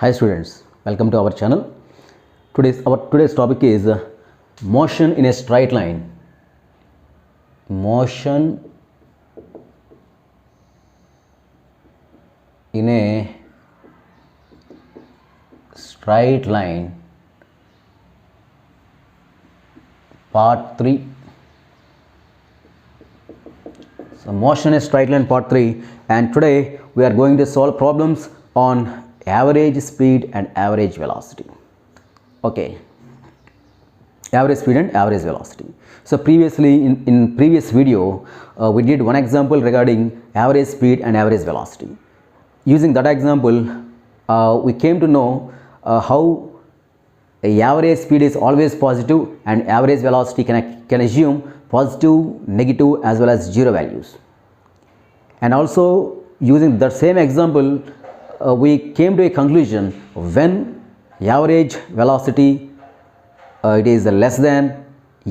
Hi students, welcome to our channel. Today's topic is motion in a straight line. Motion in a straight line, part 3. So motion in a straight line, part 3, and today we are going to solve problems on average speed and average velocity. Okay, average speed and average velocity. So previously in previous video we did one example regarding average speed and average velocity. Using that example we came to know how a average speed is always positive and average velocity can assume positive, negative as well as zero values. And also using that same example we came to a conclusion when average velocity it is less than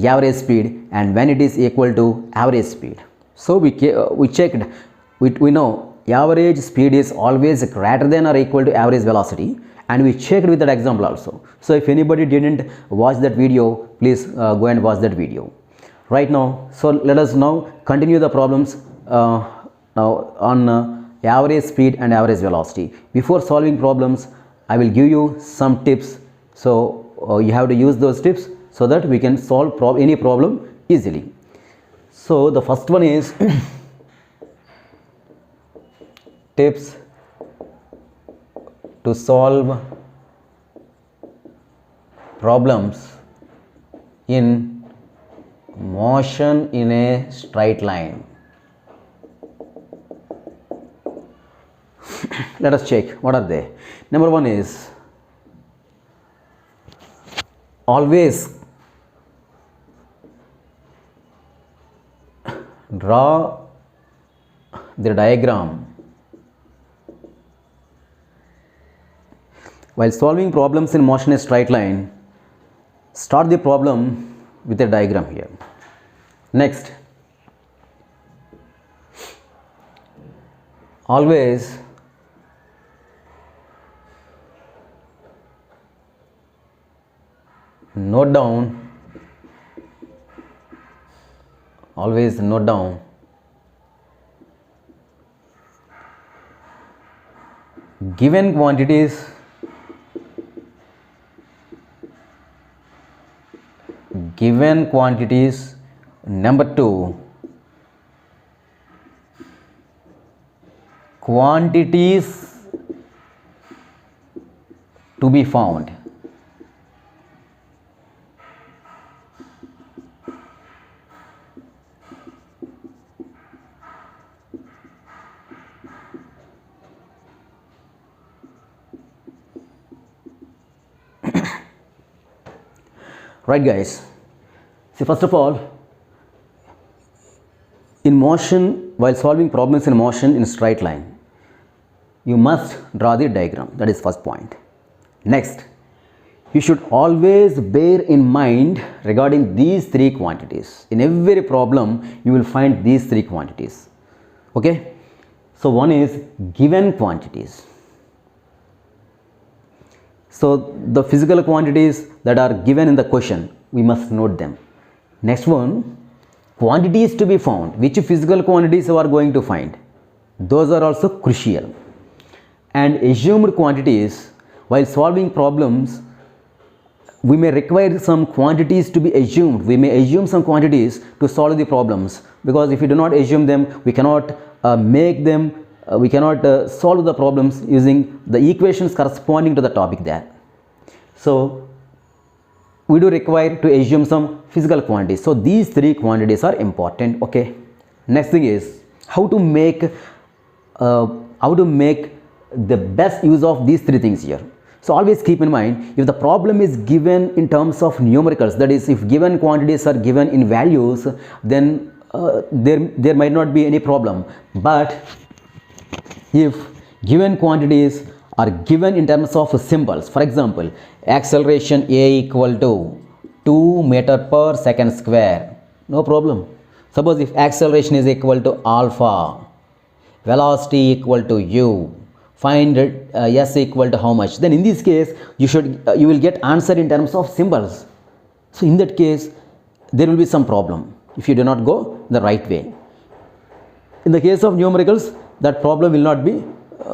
average speed and when it is equal to average speed. So we checked, we know average speed is always greater than or equal to average velocity, and we checked with that example also. So if anybody didn't watch that video, please go and watch that video right now. So let us now continue the problems now on average speed and average velocity. Before solving problems, I will give you some tips, so you have to use those tips so that we can solve any problem easily. So the first one is tips to solve problems in motion in a straight line. Let us check what are they. Number one is always draw the diagram while solving problems in motion in a straight line. Start the problem with a diagram here. Next, always note down given quantities number 2 quantities to be found. Right guys, see, first of all, in motion, while solving problems in motion in a straight line, you must draw the diagram. That is first point. Next, you should always bear in mind regarding these three quantities. In every problem you will find these three quantities. Okay, so one is given quantities. So the physical quantities that are given in the question, we must note them. Next one, quantities to be found. Which physical quantities you are going to find? Those are also crucial. And assumed quantities, while solving problems, we may require some quantities to be assumed. We may assume some quantities to solve the problems, because if we do not assume them, we cannot solve the problems using the equations corresponding to the topic there. So we do require to assume some physical quantities. So these three quantities are important. Okay, next thing is how to make the best use of these three things here. So always keep in mind, if the problem is given in terms of numericals, that is, if given quantities are given in values, then there might not be any problem. But if given quantities are given in terms of symbols, for example, acceleration a equal to 2 meter per second square, no problem. Suppose if acceleration is equal to alpha, velocity equal to u, Find s equal to how much. Then in this case, you will get answer in terms of symbols. So in that case, there will be some problem if you do not go the right way. In the case of numericals, that problem will not be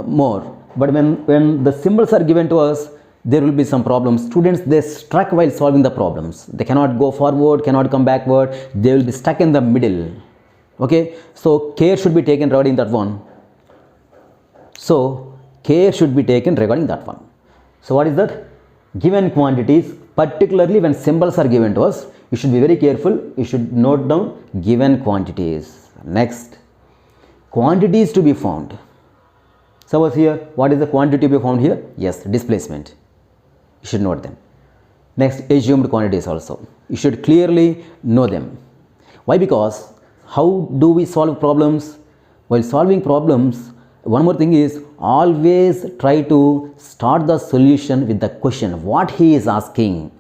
more. But when the symbols are given to us, there will be some problems. Students, they struck while solving the problems. They cannot go forward, cannot come backward. They will be stuck in the middle. Okay, so care should be taken regarding that one. So care should be taken regarding that one. So what is that? Given quantities, particularly when symbols are given to us, you should be very careful. You should note down given quantities. Next, quantities to be found. Suppose here, what is the quantity to be found here? Yes, displacement. You should note them. Next, assumed quantities also. You should clearly know them. Why? Because how do we solve problems? While solving problems, one more thing is always try to start the solution with the question what he is asking.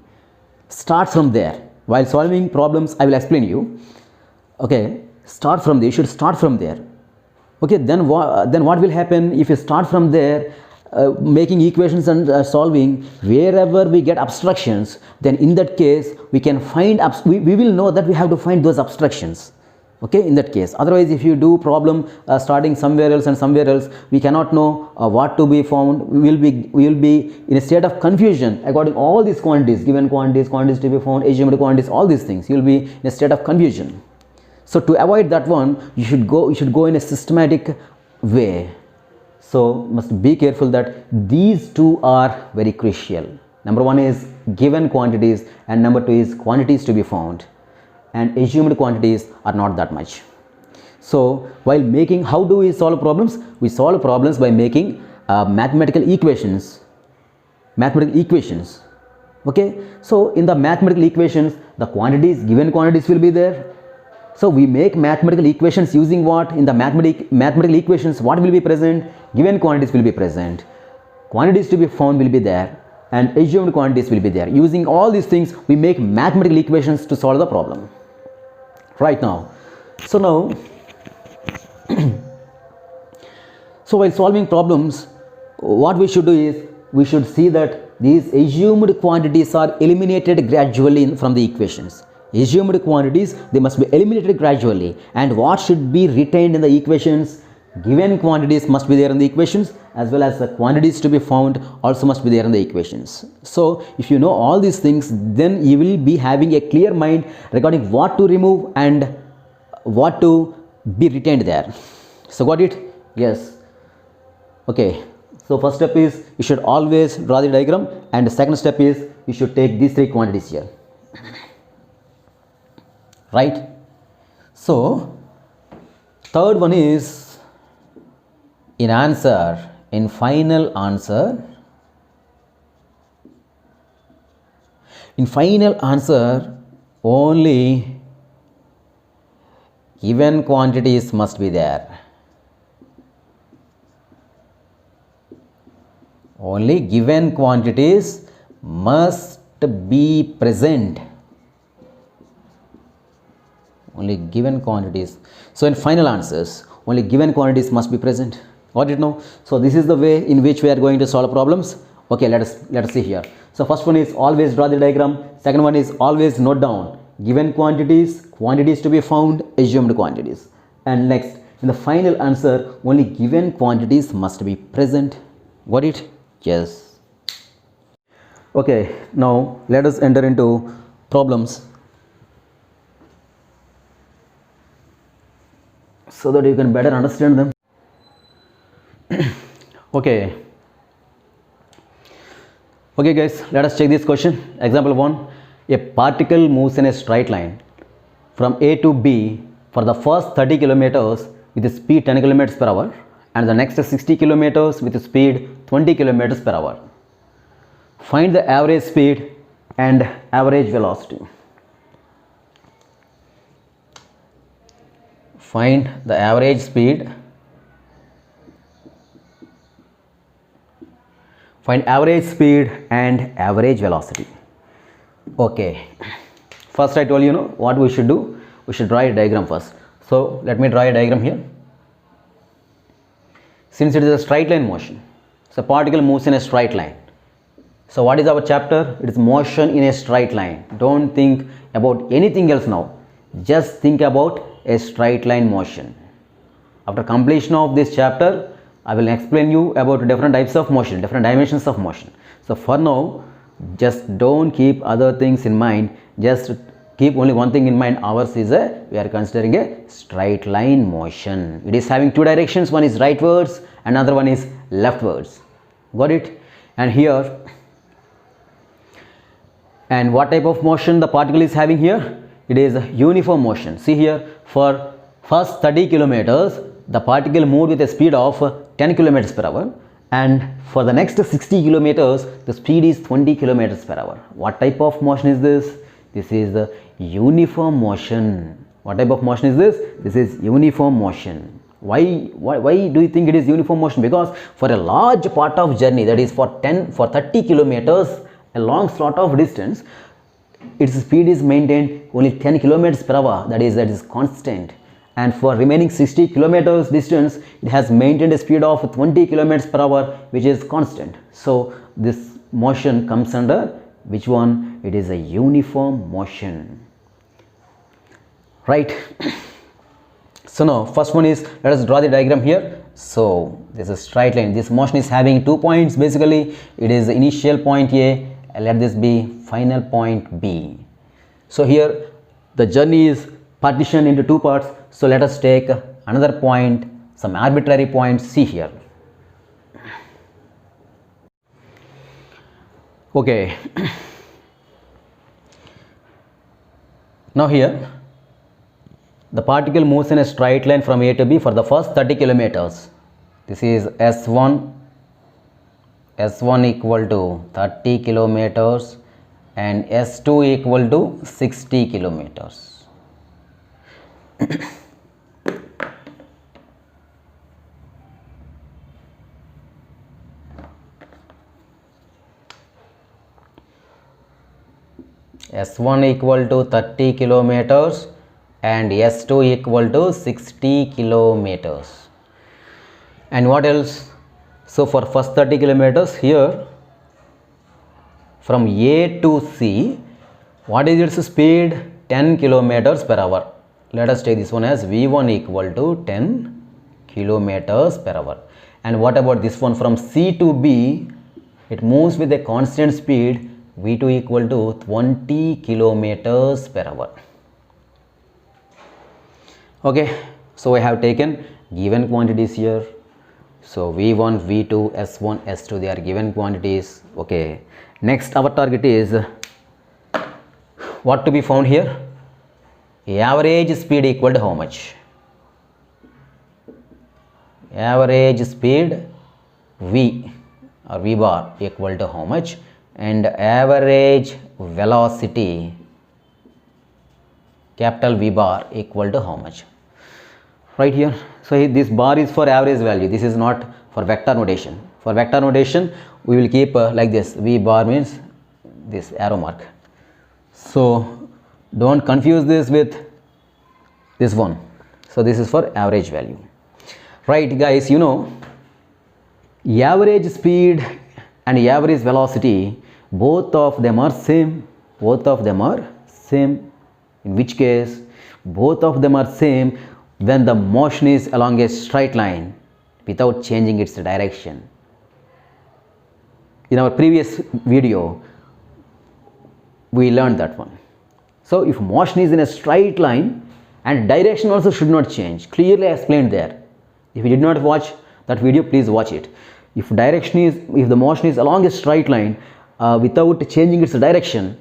Start from there. While solving problems, I will explain you. Okay, start from there. You should start from there. Okay, then what will happen if you start from there, making equations and solving? Wherever we get abstractions, then in that case we can find we will know that we have to find those abstractions. Okay, in that case. Otherwise, if you do problem starting somewhere else and somewhere else, we cannot know what to be found. We will be in a state of confusion according all these quantities, given quantities, quantities to be found, assumed quantities, all these things. You will be in a state of confusion. So to avoid that one, you should go in a systematic way. So must be careful that these two are very crucial. Number one is given quantities and number two is quantities to be found, and assumed quantities are not that much. So while making, how do we solve problems? We solve problems by making mathematical equations. Okay, so in the mathematical equations, the quantities, given quantities will be there. So we make mathematical equations using what? In the mathematical equations, what will be present? Given quantities will be present, quantities to be found will be there, and assumed quantities will be there. Using all these things, we make mathematical equations to solve the problem. Right now, so now so while solving problems, what we should do is we should see that these assumed quantities are eliminated gradually from the equations. Assumed quantities, they must be eliminated gradually, and what should be retained in the equations? Given quantities must be there in the equations, as well as the quantities to be found also must be there in the equations. So if you know all these things, then you will be having a clear mind regarding what to remove and what to be retained there. So got it? Yes. Okay, so first step is you should always draw the diagram, and the second step is you should take these three quantities here. Right? So third one is in final answer only given quantities must be there. Only given quantities must be present. Only given quantities. So in final answers, only given quantities must be present. Got it now? So this is the way in which we are going to solve problems. Okay, let us see here. So first one is always draw the diagram. Second one is always note down given quantities, quantities to be found, assumed quantities. And next, in the final answer, only given quantities must be present. Got it? Yes. Okay, now let us enter into problems, so that you can better understand them. Okay guys, let us check this question. Example 1, a particle moves in a straight line from A to B for the first 30 kilometers with a speed 10 kilometers per hour and the next 60 kilometers with a speed 20 kilometers per hour. Find the average speed and average velocity. Find the average speed, find average speed and average velocity. Okay, first I told you know what we should do. We should draw a diagram first. So let me draw a diagram here. Since it is a straight line motion, So particle moves in a straight line. So what is our chapter? It is motion in a straight line. Don't think about anything else now. Just think about a straight line motion. After completion of this chapter, I will explain you about different types of motion, different dimensions of motion. So for now, just don't keep other things in mind. Just keep only one thing in mind. Ours is we are considering a straight line motion. It is having two directions. One is rightwards, another one is leftwards. Got it? And here, and what type of motion the particle is having here? It is a uniform motion. See here, for first 30 kilometers, the particle moved with a speed of 10 kilometers per hour, and for the next 60 kilometers, the speed is 20 kilometers per hour. What type of motion is this? This is the uniform motion. What type of motion is this? This is uniform motion. Why do you think it is uniform motion? Because for a large part of journey, that is for 30 kilometers, a long slot of distance, its speed is maintained only 10 kilometers per hour, that is constant. And for remaining 60 kilometers distance, it has maintained a speed of 20 kilometers per hour, which is constant. So this motion comes under which one? It is a uniform motion, right? So now first one is, let us draw the diagram here. So this is straight line. This motion is having 2 points. Basically it is initial point A, and let this be final point B. So here the journey is partitioned into 2 parts. So let us take another point, some arbitrary point C here. Okay. Now here the particle moves in a straight line from A to B for the first 30 kilometers. This is S1 equal to 30 kilometers and S2 equal to 60 kilometers. S1 equal to 30 kilometers and S2 equal to 60 kilometers. And what else? So for first 30 kilometers here, from A to C, what is its speed? 10 kilometers per hour. Let us take this one as V1 equal to 10 kilometers per hour. And what about this one? From C to B, it moves with a constant speed, V2 equal to 20 kilometers per hour. Okay, so I have taken given quantities here. So V1, V2, S1, S2, they are given quantities. Okay, next our target is what to be found here? Average speed equal to how much? Average speed V or V bar equal to how much? And average velocity capital V bar equal to how much? Right here. So this bar is for average value. This is not for vector notation. For vector notation, we will keep like this. V bar means this arrow mark. So don't confuse this with this one. So this is for average value. Right guys, you know, average speed and average velocity, both of them are same. Both of them are same. In which case, both of them are same when the motion is along a straight line without changing its direction. In our previous video, we learned that one. So if motion is in a straight line and direction also should not change, clearly explained there. If you did not watch that video, please watch it. If the motion is along a straight line without changing its direction,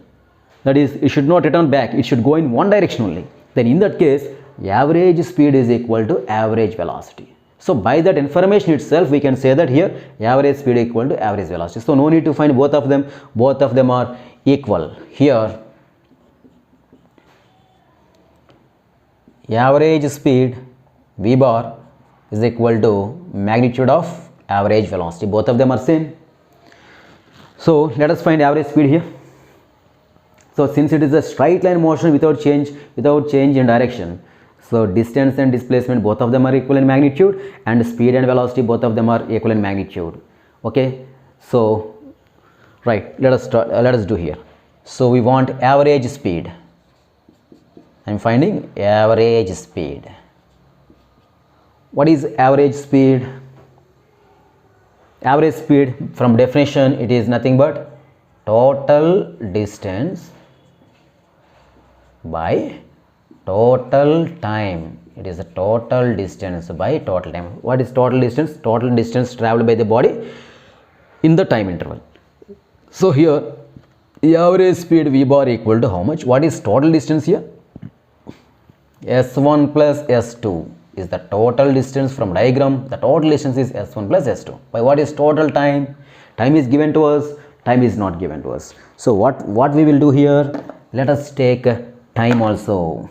that is, it should not return back, it should go in one direction only. Then in that case, average speed is equal to average velocity. So by that information itself, we can say that here average speed equal to average velocity. So no need to find both of them. Both of them are equal. Here average speed V bar is equal to magnitude of average velocity. Both of them are same. So let us find average speed here. So since it is a straight line motion without change in direction, so distance and displacement, both of them are equal in magnitude, and speed and velocity, both of them are equal in magnitude. Okay, so right, let us start, let us do here. So we want average speed. I'm finding average speed. What is average speed? Average speed, from definition, it is nothing but total distance by total time. It is a total distance by total time. What is total distance? Total distance traveled by the body in the time interval. So here, the average speed v bar equal to how much? What is total distance here? S1 plus S2 is the total distance. From diagram. The total distance is S1 plus S2. By what is total time? Time is given to us, time is not given to us. So what we will do here? Let us take time also.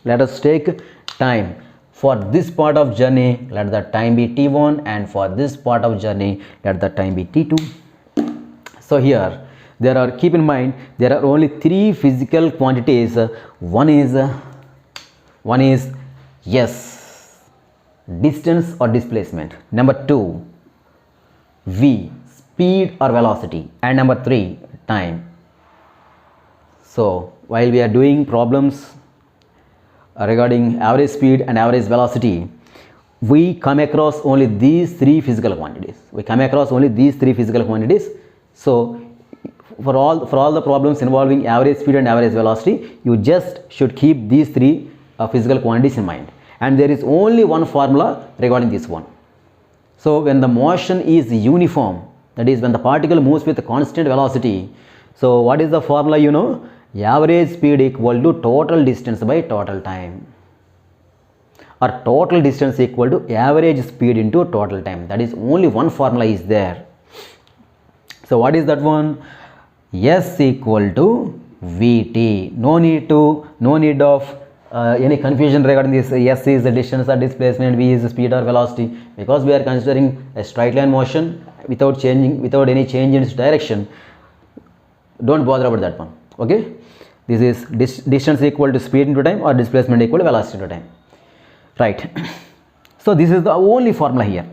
Let us take time. For this part of journey, let the time be T1, and for this part of journey, let the time be T2. So here, there are, keep in mind, there are only three physical quantities. One is S, distance or displacement. Number 2, V, speed or velocity. And number 3, time. So while we are doing problems regarding average speed and average velocity, we come across only these three physical quantities. So for all the problems involving average speed and average velocity, you just should keep these three physical quantities in mind. And there is only one formula regarding this one. So when the motion is uniform, that is when the particle moves with a constant velocity, so what is the formula? You know, average speed equal to total distance by total time, or total distance equal to average speed into total time. That is only one formula is there. So what is that one? S equal to Vt. No need of any confusion regarding this. S is the distance or displacement, V is the speed or velocity, because we are considering a straight line motion without any change in its direction. Don't bother about that one. Okay, this is distance equal to speed into time, or displacement equal to velocity into time. Right. So this is the only formula here.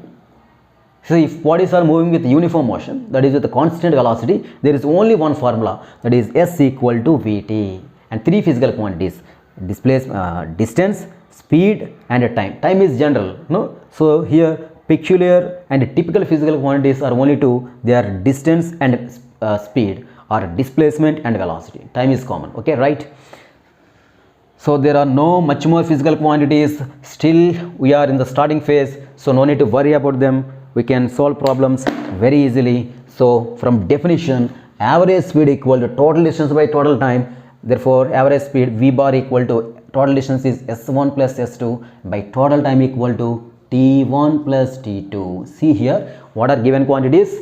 So if bodies are moving with uniform motion, that is with a constant velocity, there is only one formula, that is S equal to Vt, and three physical quantities: distance, speed and time. Time is general, no? So here peculiar and typical physical quantities are only two. They are distance and speed, or displacement and velocity. Time is common. Okay, right? So there are no much more physical quantities. Still we are in the starting phase, so no need to worry about them. We can solve problems very easily. So from definition, average speed equal to total distance by total time. Therefore average speed V bar equal to total distance is S1 plus S2 by total time equal to T1 plus T2. See here, what are given quantities?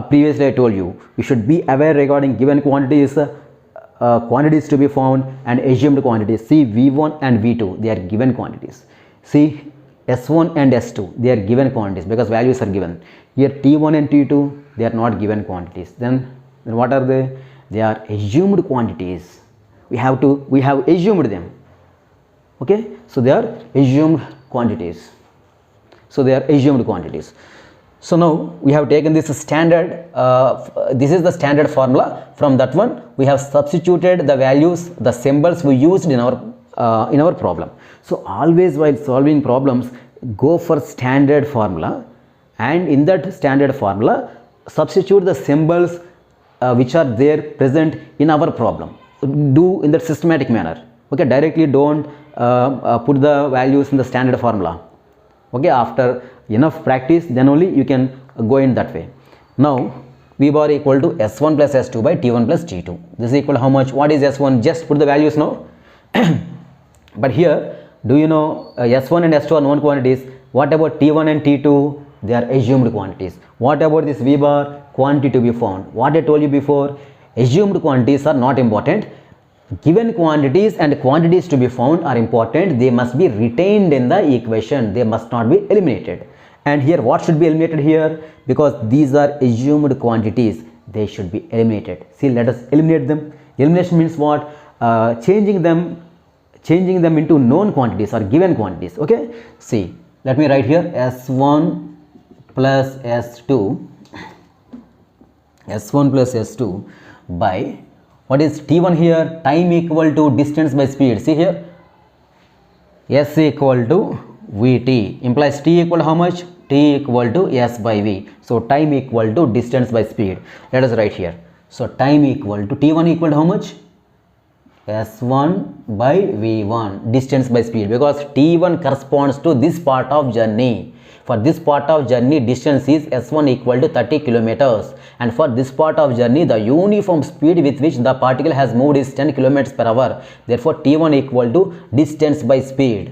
Previously I told you, you should be aware regarding given quantities, quantities to be found and assumed quantities. See V1 and V2, they are given quantities. See S1 and S2, they are given quantities because values are given. Here T1 and T2, they are not given quantities. Then what are they? They are assumed quantities. We have assumed them. Okay, so they are assumed quantities. So now we have taken this standard, this is the standard formula. From that one we have substituted the values, the symbols we used in our problem. So always while solving problems, go for standard formula, and in that standard formula substitute the symbols which are there present in our problem. Do in that systematic manner. Okay, directly don't put the values in the standard formula. Okay, after enough practice, then only you can go in that way. Now V bar equal to S1 plus S2 by T1 plus T2. This is equal to how much? What is S1? Just put the values now. But here, do you know S1 and S2 are known quantities? What about T1 and T2? They are assumed quantities. What about this V bar? Quantity to be found. What I told you before, assumed quantities are not important. Given quantities and quantities to be found are important. They must be retained in the equation. They must not be eliminated. And here what should be eliminated here? Because these are assumed quantities, they should be eliminated. See, let us eliminate them. Elimination means what? Changing them into known quantities or given quantities. Okay, see, let me write here S1 plus S2, S1 plus S2 by, what is T1 here? Time equal to distance by speed. See here, S equal to Vt implies T equal to how much? T equal to S by V. So time equal to distance by speed. Let us write here. So time equal to T1 equal to how much? S1 by V1, distance by speed, because T1 corresponds to this part of journey. For this part of journey, distance is S1 equal to 30 kilometers, and for this part of journey, the uniform speed with which the particle has moved is 10 kilometers per hour. Therefore, T1 equal to distance by speed.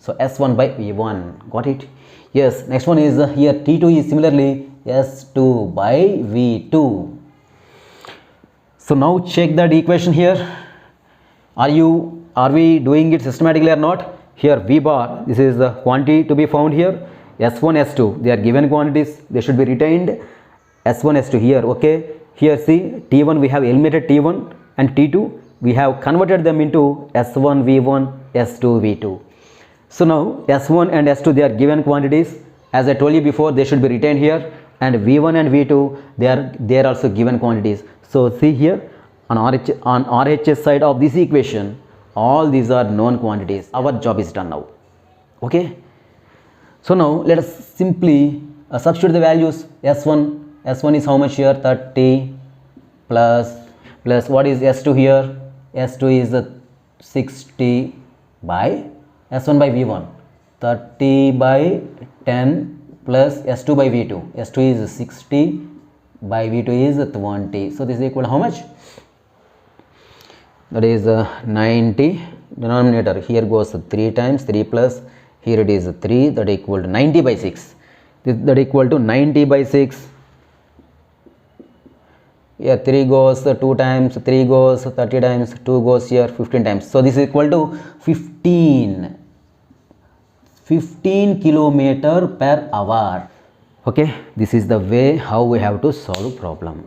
So S1 by V1. Got it? Yes. Next one is here T2 is similarly S2 by V2. So now check that equation here. Are we doing it systematically or not? Here V bar, this is the quantity to be found here. S1, S2, they are given quantities, they should be retained. S1, S2 here, okay. Here see, T1 we have eliminated T1, and T2 we have converted them into S1, V1, S2, V2. So now S1 and S2 they are given quantities. As I told you before, they should be retained here, and V1 and V2 they are also given quantities. So see here, on RHS side of this equation, all these are known quantities. Our job is done now. Okay. So now let us simply substitute the values. S1 is how much here? 30 plus what is S2 here? S2 is 60 by S1 by V1. 30 by 10 plus S2 by V2. S2 is 60 by V2 is 20. So this is equal to how much? That is 90. Denominator here goes 3 times 3 plus, here it is 3, that equal to 90 by 6. That equal to 90 by 6. Here 3 goes 2 times, 3 goes 30 times, 2 goes here 15 times. So this is equal to 15 kilometer per hour. Okay, this is the way how we have to solve problem.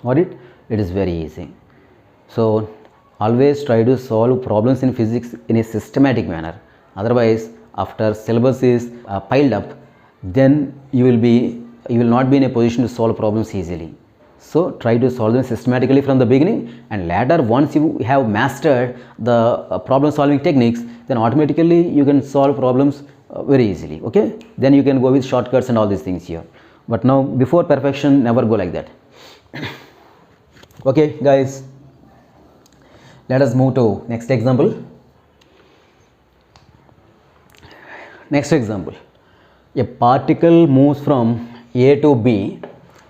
Got it? It is very easy. So always try to solve problems in physics in a systematic manner. Otherwise, after syllabus is piled up, then you will not be in a position to solve problems easily. So try to solve them systematically from the beginning, and later once you have mastered the problem solving techniques, then automatically you can solve problems very easily. Okay, then you can go with shortcuts and all these things here. But now before perfection, never go like that. Okay guys, let us move to next example. Next example, a particle moves from A to B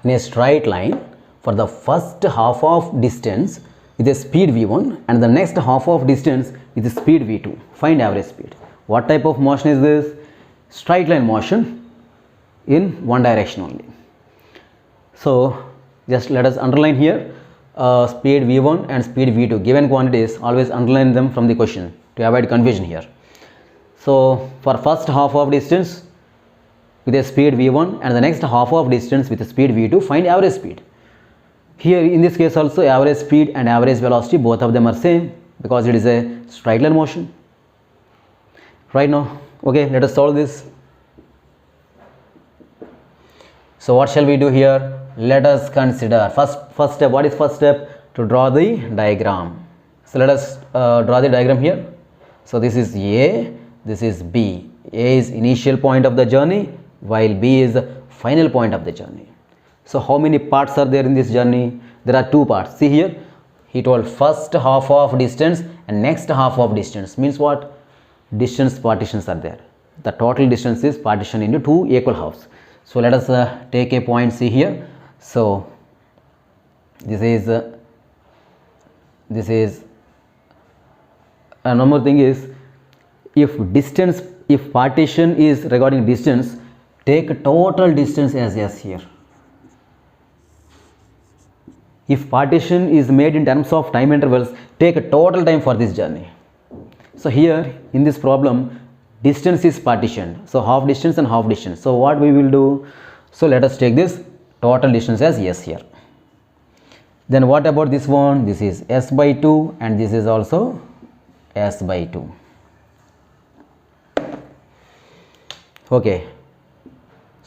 in a straight line for the first half of distance with a speed v1 and the next half of distance with a speed v2. Find average speed. What type of motion is this? Straight line motion in one direction only. So just let us underline here speed v1 and speed v2, given quantities, always underline them from the question to avoid confusion here. So for first half of distance with a speed v1 and the next half of distance with a speed v2, find average speed. Here in this case also average speed and average velocity, both of them are same because it is a straight line motion. Right now, okay, let us solve this. So what shall we do here? Let us consider first step. What is first step? To draw the diagram. So let us draw the diagram here. So this is A, this is B. A is initial point of the journey while B is the final point of the journey. So how many parts are there in this journey? There are two parts. See here, he told first half of distance and next half of distance. Means what? Distance partitions are there. The total distance is partitioned into two equal halves. So let us take a point C here. So this is one more thing is, if partition is regarding distance, take total distance as S here. If partition is made in terms of time intervals, take a total time for this journey. So here in this problem, distance is partitioned, so half distance and half distance. So what we will do? So let us take this total distance as S here. Then what about this one? This is S by 2 and this is also S by 2.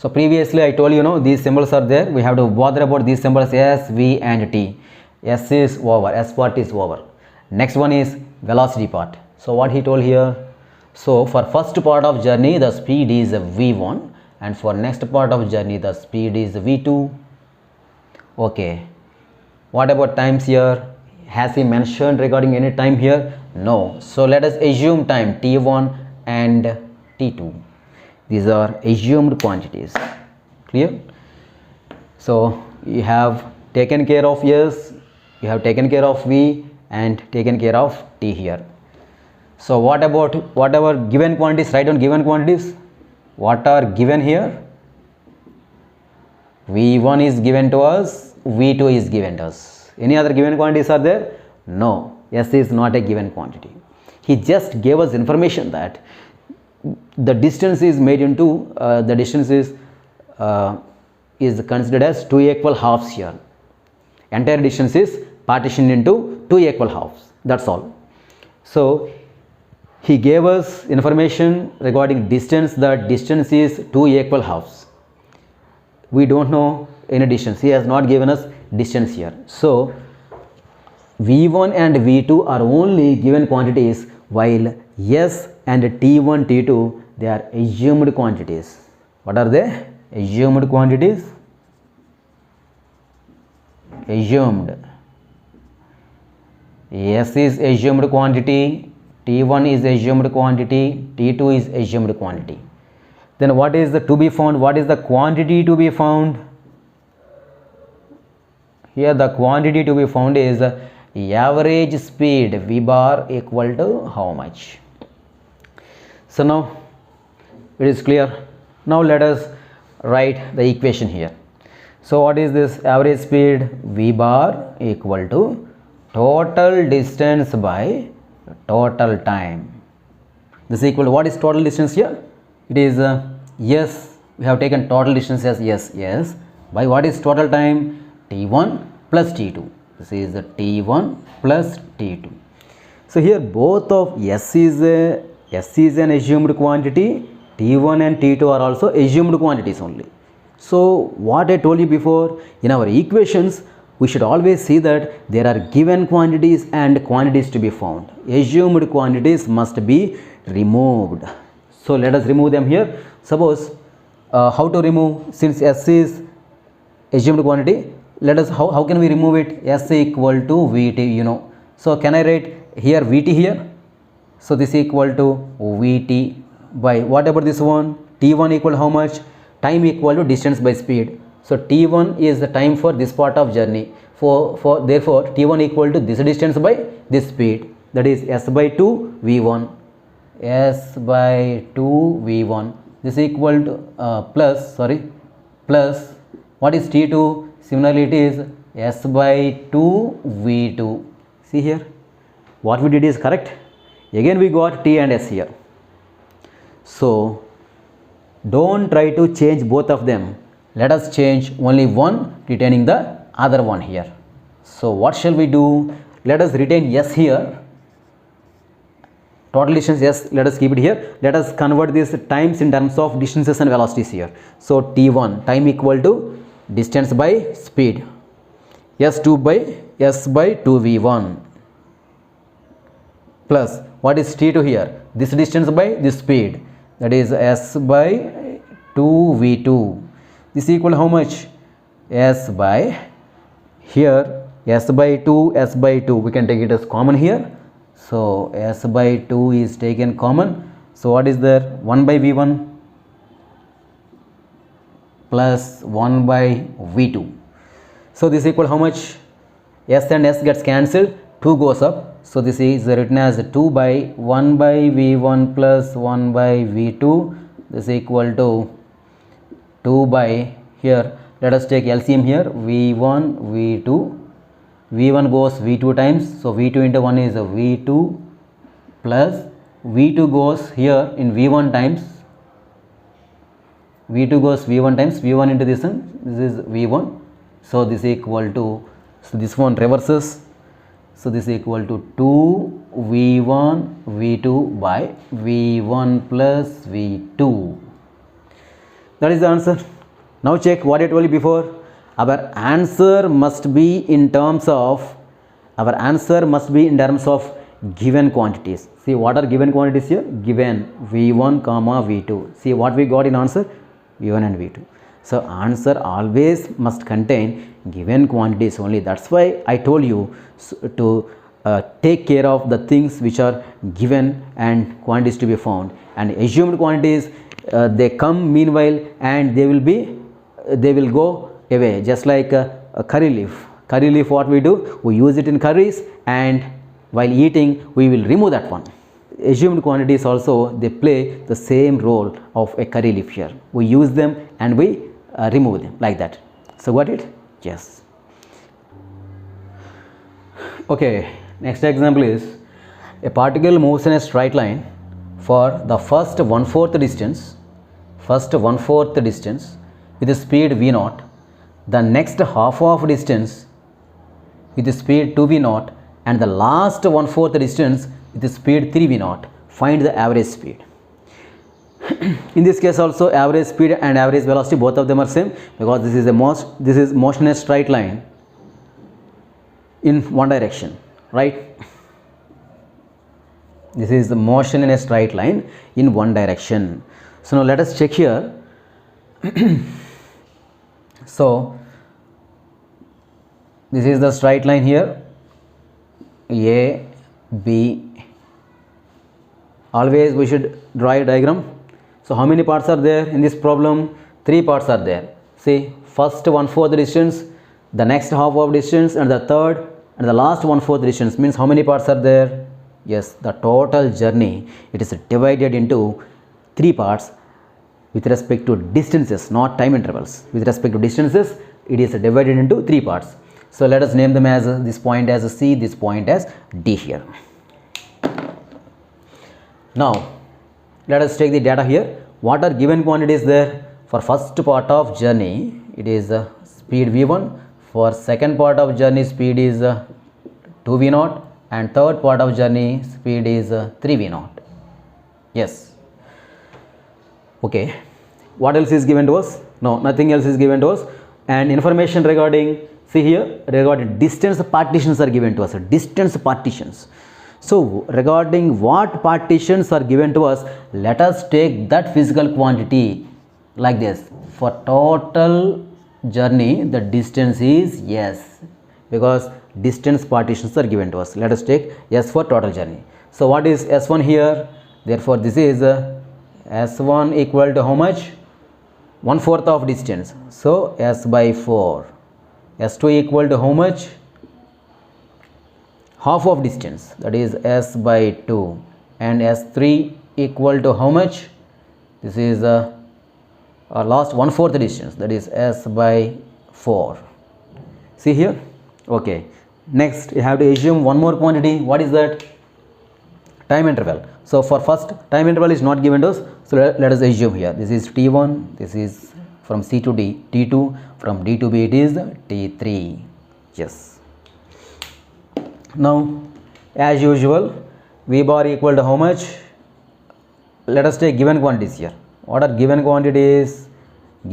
So previously I told you, these symbols are there. We have to bother about these symbols S, V and T. S is over, S part is over. Next one is velocity part. So what he told here, so for first part of journey the speed is V1 and for next part of journey the speed is V2. Okay, what about times here? Has he mentioned regarding any time here? No. So let us assume time T1 and T2. These are assumed quantities. Clear? So you have taken care of S, you have taken care of V and taken care of T here. So what about whatever given quantities? Write down given quantities. What are given here? V1 is given to us, V2 is given to us. Any other given quantities are there? No. S is not a given quantity. He just gave us information that the distance is made into the distance is considered as two equal halves here. Entire distance is partitioned into two equal halves. That's all. So he gave us information regarding distance, that distance is two equal halves. We don't know any distance. He has not given us distance here. So V1 and V2 are only given quantities, while S and T1, T2, they are assumed quantities. What are they? Assumed quantities. Assumed. S is assumed quantity, T1 is assumed quantity, T2 is assumed quantity. Then what is the to be found? What is the quantity to be found? Here the quantity to be found is average speed V bar equal to how much? So now it is clear. Now let us write the equation here. So what is this? Average speed V bar equal to total distance by total time. This is equal to, what is total distance here? It is S. We have taken total distance as S by what is total time? T1 plus T2. This is the T1 plus T2. So here both of S is an assumed quantity, T1 and T2 are also assumed quantities only. So what I told you before, in our equations we should always see that there are given quantities and quantities to be found. Assumed quantities must be removed. So let us remove them here. Suppose how to remove, since S is assumed quantity, let us, how can we remove it? S equal to Vt, So can I write here Vt here? So this equal to Vt by, what about this one? T1 equal to how much? Time equal to distance by speed. So T1 is the time for this part of journey. Therefore T1 equal to this distance by this speed. That is S by 2 V1. S by 2 V1. This equal to plus what is T2? Similarly it is S by 2 V2. See here, what we did is correct. Again we got T and S here. So don't try to change both of them. Let us change only one, retaining the other one here. So what shall we do? Let us retain S here. Total distance S, let us keep it here. Let us convert these times in terms of distances and velocities here. So T1, time equal to distance by speed. S2 by S by 2V1 plus what is T2 here? This distance by this speed, that is S by 2V2. This equal to how much? S by, here S by 2, S by 2, we can take it as common here. So S by 2 is taken common. So what is there? 1 by V1 plus 1 by V2. So this equal how much? S and S gets cancelled, 2 goes up. So this is written as 2 by 1 by V1 plus 1 by V2. This is equal to 2 by, here let us take LCM here, V1 V2. V1 goes V2 times, so V2 into 1 is a V2 plus V2 goes here in V1 times, V2 goes V1 times, V1 into this one, this is V1. So this is equal to, so this one reverses, so this is equal to 2 V1 V2 by V1 plus V2. That is the answer. Now check what I told you before. Our answer must be in terms of given quantities. See what are given quantities here? Given V1 comma V2. See what we got in answer? V1 and V2. So answer always must contain given quantities only. That's why I told you to take care of the things which are given and quantities to be found, and assumed quantities they come meanwhile and they will go away, just like a curry leaf. Curry leaf, what we do? We use it in curries, and while eating we will remove that one. Assumed quantities also, they play the same role of a curry leaf here. We use them and we remove them like that. So got it? Yes. Okay, next example is a particle moves in a straight line for the first 1/4 distance with the speed v0, the next half of distance with the speed 2v0, and the last 1/4 distance with the speed 3v0. Find the average speed. In this case also, average speed and average velocity, both of them are same, because this is motion in a straight line in one direction, right? This is the motion in a straight line in one direction. So now let us check here. So this is the straight line here, A, B. Always we should draw a diagram. So how many parts are there in this problem? 3 parts are there. See, first 1/4 distance, the next half of distance, and the third and the last 1/4 distance. Means how many parts are there? Yes, the total journey, it is divided into 3 parts with respect to distances, not time intervals. With respect to distances, it is divided into 3 parts. So let us name them as this point as C, this point as D here. Now let us take the data here. What are given quantities there? For first part of journey, it is speed v1. For second part of journey, speed is 2v0, and third part of journey, speed is 3v0. Yes. Okay. What else is given to us? No, nothing else is given to us. And information regarding, see here, regarding distance partitions are given to us. Distance partitions. So regarding what partitions are given to us, let us take that physical quantity like this. For total journey, the distance is S, because distance partitions are given to us. Let us take S for total journey. So what is S1 here? Therefore this is S1 equal to how much? 1/4 of distance. So S by 4. S2 equal to how much? Half of distance, that is S by 2, and S3 equal to how much? This is our last 1/4 distance, that is S by 4. See here? Okay. Next you have to assume one more quantity. What is that? Time interval. So for first, time interval is not given to us, so let us assume here this is T1, this is from C to D, T2, from D to B it is T3. Yes. Now as usual, V bar equal to how much? Let us take given quantities here. What are given quantities?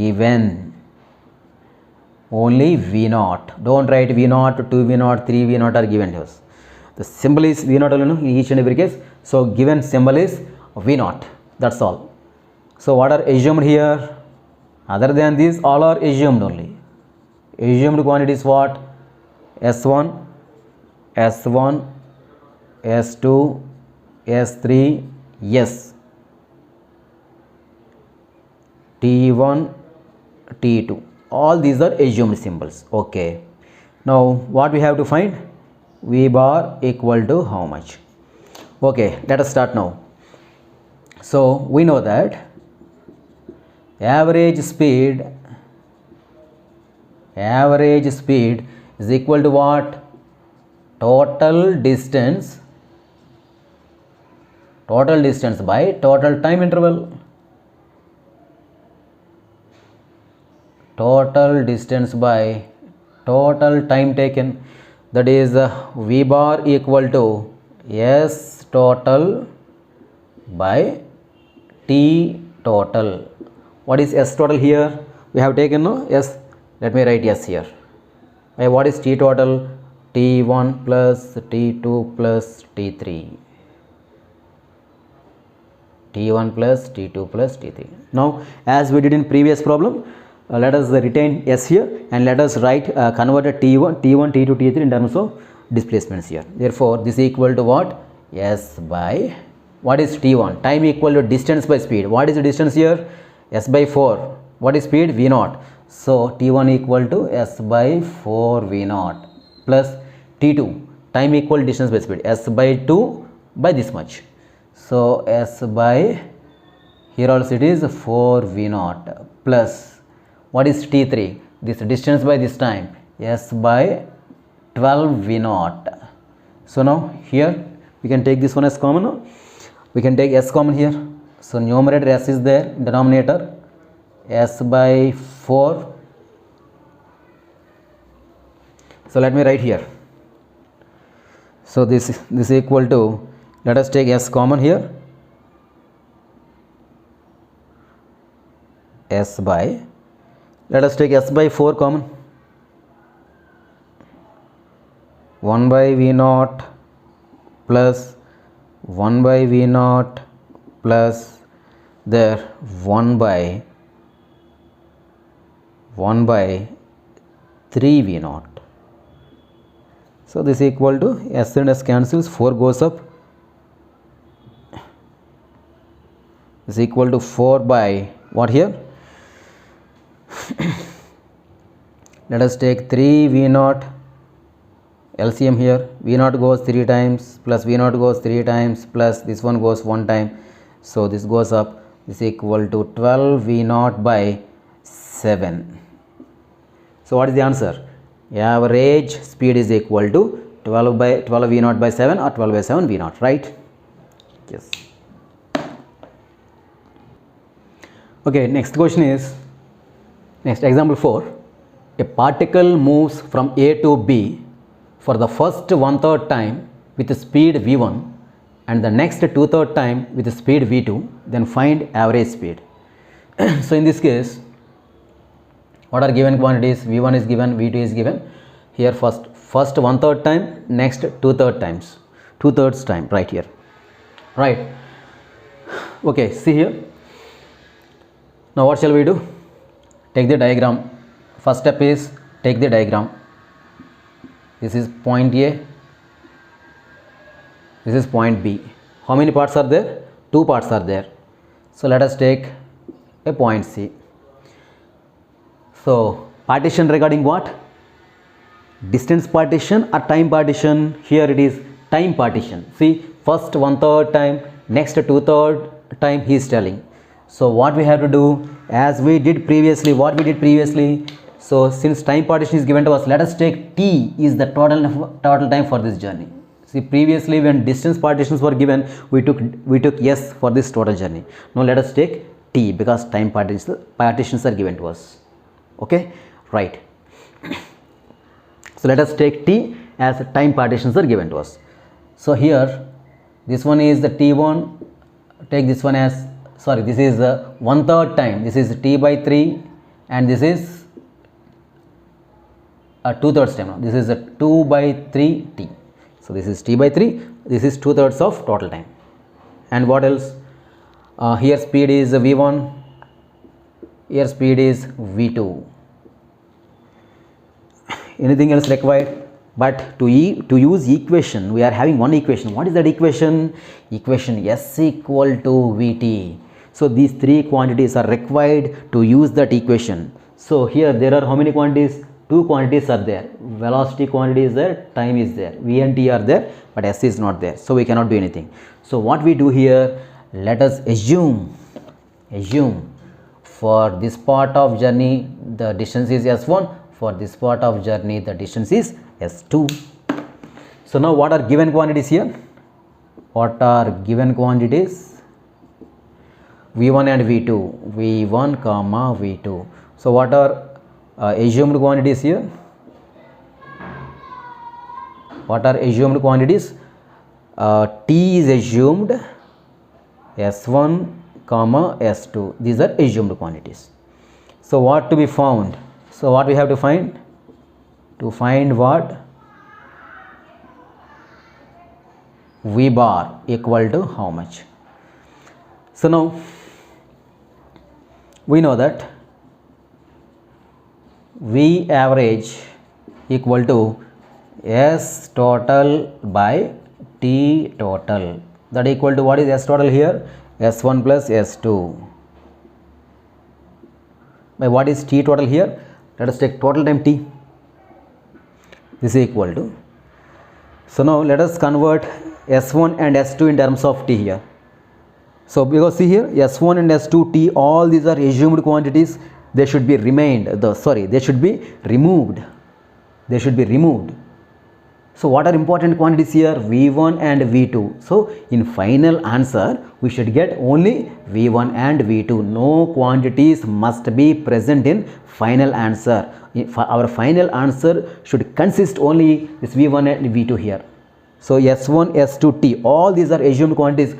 Given only V0. Don't write V0, 2V0, 3V0 are given to us. The symbol is V0 alone in each and every case. So given symbol is V0. That's all. So what are assumed here? Other than this, all are assumed only. Assumed quantities what? S1, S1, S2, S3, S, T1, T2. All these are assumed symbols. Okay. Now what we have to find? V bar equal to how much? Okay, let us start now. So we know that average speed is equal to what? Total distance by total time interval. Total distance by total time taken, that is V bar equal to S total by T total. What is S total here? We have taken no S. Let me write S here. What is T total? T1 plus T2 plus T3. T1 plus T2 plus T3. Now, as we did in previous problem, let us retain S here and let us write convert T1, T2, T3 in terms of displacements here. Therefore, this is equal to what? S by, what is T1? Time equal to distance by speed. What is the distance here? S by 4. What is speed? V0. So, T1 equal to S by 4 V0 plus T2. Time equal distance by speed. S by 2 by this much. So, S by, here also it is 4 V0 plus, what is T3? This distance by this time, S by 12 V0. So, now here we can take this one as common. No? We can take S common here. So, numerator S is there, denominator S by 4. So, let me write here. So, this is equal to, let us take S common here, S by, let us take S by 4 common, 1 by V0 plus 1 by V0 plus there 1 by 3 V0. So, this is equal to S and S cancels, 4 goes up, is equal to 4 by what here? Let us take 3 V0 LCM here. V0 goes 3 times plus V0 goes 3 times plus this one goes 1 time. So, this goes up. This is equal to 12 V0 by 7. So, what is the answer? Average speed is equal to 12 V0 by 7 or 12 by 7 V0, right? Yes. Okay, next question is, next example 4. A particle moves from A to B for the first 1/3 time with the speed V1 and the next 2/3 time with the speed V2, then find average speed. So, in this case, what are given quantities? V1 is given, V2 is given. Here first 1/3 time, next 2/3 times, 2/3 time right here, right? Okay, see here. Now, what shall we do? Take the diagram. First step is take the diagram. This is point A, this is point B. How many parts are there? 2 parts are there. So, let us take a point C. So, partition regarding what? Distance partition or time partition? Here it is time partition. See, first 1/3 time, next 2/3 time he is telling. So, what we have to do, as we did previously, so since time partition is given to us, let us take T is the total time for this journey. See, previously when distance partitions were given, we took S for this total journey. Now, let us take T because time partitions are given to us. Okay, right. So, let us take T as time partitions are given to us. So, here this one is the T1, take this one as, sorry, this is the 1/3 time, this is T by 3 and this is a 2/3 time. Now, this is a 2 by 3 T. So, this is T by 3, this is 2/3 of total time. And what else? Here speed is V1, here speed is V2. Anything else required? But to use equation, we are having one equation. What is that equation? Equation S equal to Vt. So, these 3 quantities are required to use that equation. So, here there are how many quantities? 2 quantities are there. Velocity quantity is there, time is there. V and T are there, but S is not there. So, we cannot do anything. So, what we do here, let us assume for this part of journey the distance is S1, for this part of journey the distance is S2. So, now what are given quantities here? What are given quantities? V1 and V2, V1 comma V2. So, what are assumed quantities here? What are assumed quantities? T is assumed, S1 comma S2. These are assumed quantities. So what to be found? So what we have to find? To find what? V bar equal to how much? So now we know that V average equal to S total by T total. That equal to what is S total here? S1 plus S2 by what is T total here? Let us take total time T. This is equal to. So now let us convert S1 and S2 in terms of T here. So because see here S1 and S2 T, all these are assumed quantities. They should be they should be removed. They should be removed. So what are important quantities here? V1 and V2. So in final answer we should get only V1 and V2. No quantities must be present in final answer. Our final answer should consist only this V1 and V2 here. So S1, S2, T, all these are assumed quantities.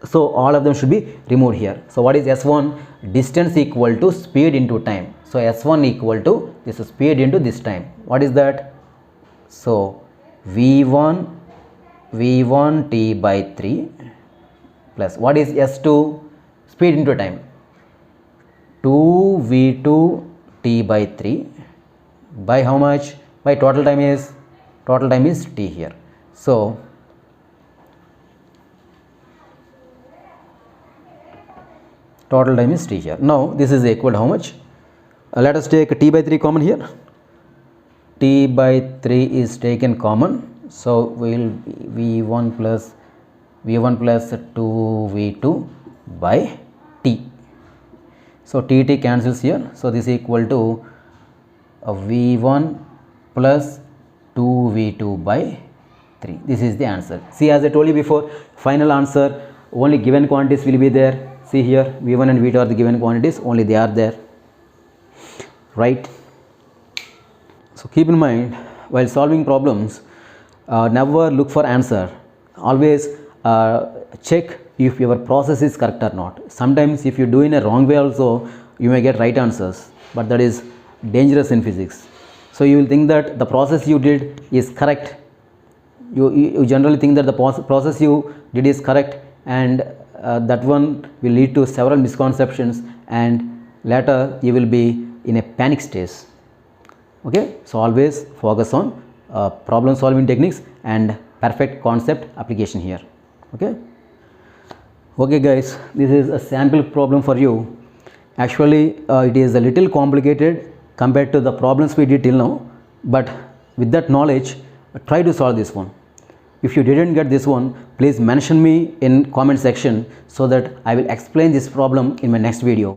So all of them should be removed here. So what is S1? Distance equal to speed into time. So S1 equal to this is speed into this time. What is that? So V1 T by 3 plus what is S2? Speed into time. 2 V2 T by 3 by how much? By total time is T here. So total time is T here. Now this is equal to how much? Let us take T by 3 common here. T by 3 is taken common, so we will V1 plus 2 V2 by T. So T cancels here, so this is equal to V1 plus 2 V2 by 3. This is the answer. See, as I told you before, final answer only given quantities will be there. See here, V1 and V2 are the given quantities, only they are there, right? So keep in mind, while solving problems, never look for answer. Always check if your process is correct or not. Sometimes if you do in a wrong way also, you may get right answers, but that is dangerous in physics. So you will think that the process you did is correct. You generally think that the process you did is correct, and that one will lead to several misconceptions, and later you will be in a panic stage. Okay, so always focus on problem solving techniques and perfect concept application here. Okay guys, this is a sample problem for you. Actually it is a little complicated compared to the problems we did till now, but with that knowledge try to solve this one. If you didn't get this one, please mention me in comment section so that I will explain this problem in my next video.